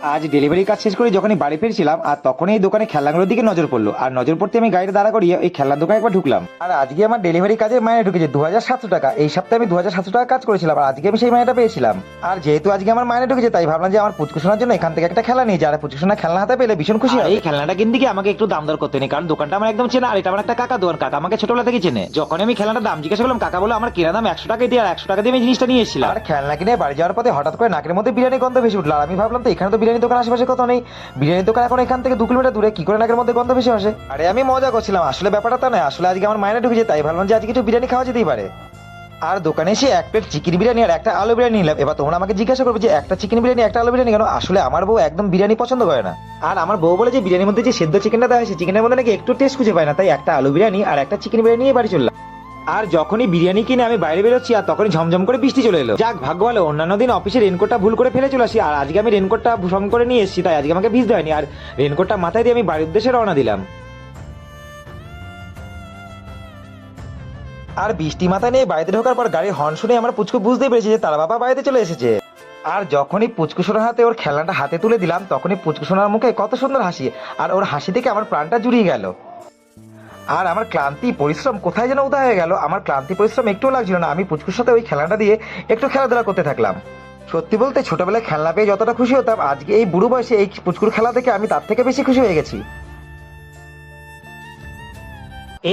আজ ডেলিভারি কাজ শেষ করে যখনই বাড়ি ফিরছিলাম আর তখনই এই দোকানে খেলনাগুলোর দিকে নজর পড়লো, আর নজর পড়তে আমি গাড়িটা দাঁড়া করিয়ে ওই খেলনার দোকানে একবার ঢুকলাম। আর আজকে আমার ডেলিভারি কাজে মাইনে ঢুকেছে 2700 টাকা। এই সপ্তাহে আমি 2700 টাকা কাজ করেছিলাম, আর আজকে আমি সেই মাইনেটা পেয়েছিলাম। আর যেহেতু আজকে আমার মাইনে ঢুকেছে, তাই ভাবলাম যে আমার পুচকুসোনার জন্য এখান থেকে একটা খেলা নিয়ে, যারা পুচকুসোনা খেলনা হাতে পেলে ভীষণ খুশি হয়। এই খেলনাটা কিনতে গিয়ে আমাকে একটু দাম দর করতে নেই, কারণ দোকানটা আমার একদম চেনা, আর এটা আমার একটা কাকা দোকান। কাকা আমাকে ছোটবেলা থেকে চেনে। যখন আমি খেলনাটার দাম জিজ্ঞাসা করলাম, কাকা বলে আমার কেনা দাম 100 টাকা দিয়ে, আর 100 টাকা দিয়ে আমি জিনিসটা নিয়ে এসেছিলাম। আর খেলনা কিনে বাড়ি যাওয়ার পথে হঠাৎ করে নাকের মধ্যে বিরিয়ানি গন্ধ ভেসে উঠলো। আর আমি ভাবলাম তো এখানে তো বিরিয়ানি দোকান আশেপাশে কত নেই, বিরিয়ানি দোকান এখন এখান থেকে 2 কিলোমিটার দূরে, কি করে নাকের মধ্যে গন্ধ ভেসে আসে। আরে আমি মজা করছিলাম, আসলে ব্যাপারটা তা নয়। আসলে আজকে আমার মাইনে ঢুকেছে, তাই ভাবলাম যে আজকে একটু বিরিয়ানি খাওয়া যেতেই পারে। আর দোকানে এসে 1 প্লেট চিকেন বিরিয়ানি আর একটা আলু বিরিয়ানি নিলাম। এবার তোমরা আমাকে জিজ্ঞাসা করবে যে একটা চিকেন বিরিয়ানি একটা আলু বিরিয়ানি কেন? আসলে আমার বউ একদম বিরিয়ানি পছন্দ করে না, আর আমার বউ বলে যে বিরিয়ানির মধ্যে যে সেদ্ধ চিকেনটা দেওয়া হয় সেই চিকেনের মধ্যে নাকি একটু টেস্ট খুঁজে পায় না, তাই একটা আলু বিরিয়ানি আর একটা চিকেন বিরিয়ানি নিয়ে বাড়ি চললাম। আর যখনই বিরিয়ানি কিনে আমি বাইরে বেরোচ্ছি, আর তখনই ঝমঝম করে বৃষ্টি চলে এলো। যাক ভাগ্য ভালো, অন্যান্য দিন অফিসে রেনকোটটা ভুল করে ফেলে চলে আসি, আর আজকে আমি রেনকোটটা সঙ্গে করে নিয়ে এসেছি, তাই আজকে আমাকে ভিজতে হয়নি। আর রেনকোটটা মাথায় দিয়ে আমি বাড়ির উদ্দেশ্যে রওনা দিলাম। আর বৃষ্টি মাথায় নিয়ে বাড়িতে ঢোকার পর গাড়ির হর্ন শুনে আমার পুচকু বুঝতে পেরেছে যে তার বাবা বাড়িতে চলে এসেছে। আর যখনই পুচকু সোনার হাতে ওর খেলনাটা হাতে তুলে দিলাম, তখনই পুচকু সোনার মুখে কত সুন্দর হাসি, আর ওর হাসি থেকে আমার প্রাণটা জুড়িয়ে গেল। আর আমার ক্লান্তি পরিশ্রম কোথায় যেন উদা হয়ে গেল। আমার ক্লান্তি পরিশ্রম একটুও লাগছিল না, আমি পুচকুর সাথে ওই খেলনাটা দিয়ে একটু খেলাধুলা করতে থাকলাম। সত্যি বলতে ছোটবেলায় খেলনা পেয়ে যতটা খুশি হতাম, আজকে এই বুড়ো বয়সে এই পুচকুর খেলা থেকে আমি তার থেকে বেশি খুশি হয়ে গেছি।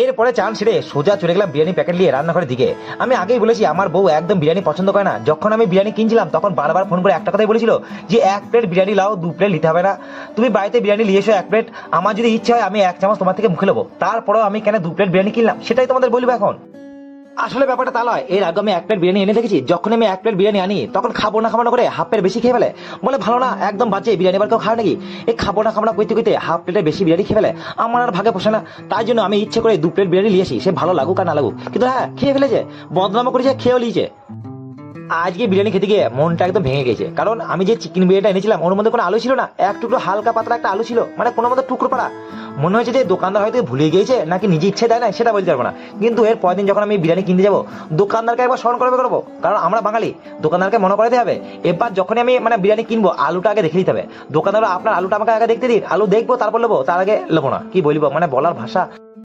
এরপরে চান ছেড়ে সোজা চলে গেলাম বিরিয়ানি প্যাকেট নিয়ে রান্নাঘরের দিকে। আমি আগেই বলেছি আমার বউ একদম বিরিয়ানি পছন্দ করে না। যখন আমি বিরিয়ানি কিনছিলাম তখন বারবার ফোন করে একটা কথাই বলেছিল যে 1 প্লেট বিরিয়ানি লাও, 2 প্লেট নিতে হবে না, তুমি বাড়িতে বিরিয়ানি নিয়ে এসো 1 প্লেট, আমার যদি ইচ্ছা হয় আমি 1 চামচ তোমার থেকে মুখে নেবো। তারপরেও আমি কেন 2 প্লেট বিরিয়ানি কিনলাম সেটাই তোমাদের বলবো এখন। আসলে ব্যাপারটা তা নয়, এর আগে আমি 1 প্লেট বিরিয়ানি এনে দেখেছি, যখন আমি 1 প্লেট বিরিয়ানি আনি তখন খাবো না করে হাফ প্লেট বেশি খেয়ে ফেলে, বলে ভালো না একদম বাজে বিরিয়ানি, আবার কেউ খায় নাকি? এই খাবো না কইতে কইতে হাফ প্লেটের বেশি বিরিয়ানি খেয়ে ফেলে, আমার আর ভাগে পোষে না। তাই জন্য আমি ইচ্ছে করে 2 প্লেট বিরিয়ানি নিয়েছি, সে ভালো লাগুক আর না লাগুক, কিন্তু হ্যাঁ খেয়ে ফেলেছে, বদনামও করেছে, খেয়েও লিয়েছে। আজকে বিরিয়ানি খেতে গিয়ে মনটা একদম ভেঙে গেছে, কারণ আমি যে চিকেন বিরিয়ানিটা এনেছিলাম ওর মধ্যে কোনো আলু ছিল না, এক টুকরো হালকা পাতলা একটা আলু ছিল, মানে কোনো মতো টুকরো পাড়া। মনে হয়েছে যে দোকানদার হয়তো ভুলে গিয়েছে নাকি নিজে ইচ্ছে দেয় না, সেটা বলতে পারবো না। কিন্তু এর পরের দিন যখন আমি বিরিয়ানি কিনতে যাবো, দোকানদারকে একবার স্মরণ করবো, কারণ আমরা বাঙালি, দোকানদারকে মনে করাতে হবে। এবার যখনই আমি বিরিয়ানি কিনবো, আলুটা আগে দেখে দিতে হবে। দোকানদার আপনার আলুটা আমাকে আগে দেখতে দিন, আলু দেখবো তারপর নেবো, তার আগে নেবো না। কি বলবো, বলার ভাষা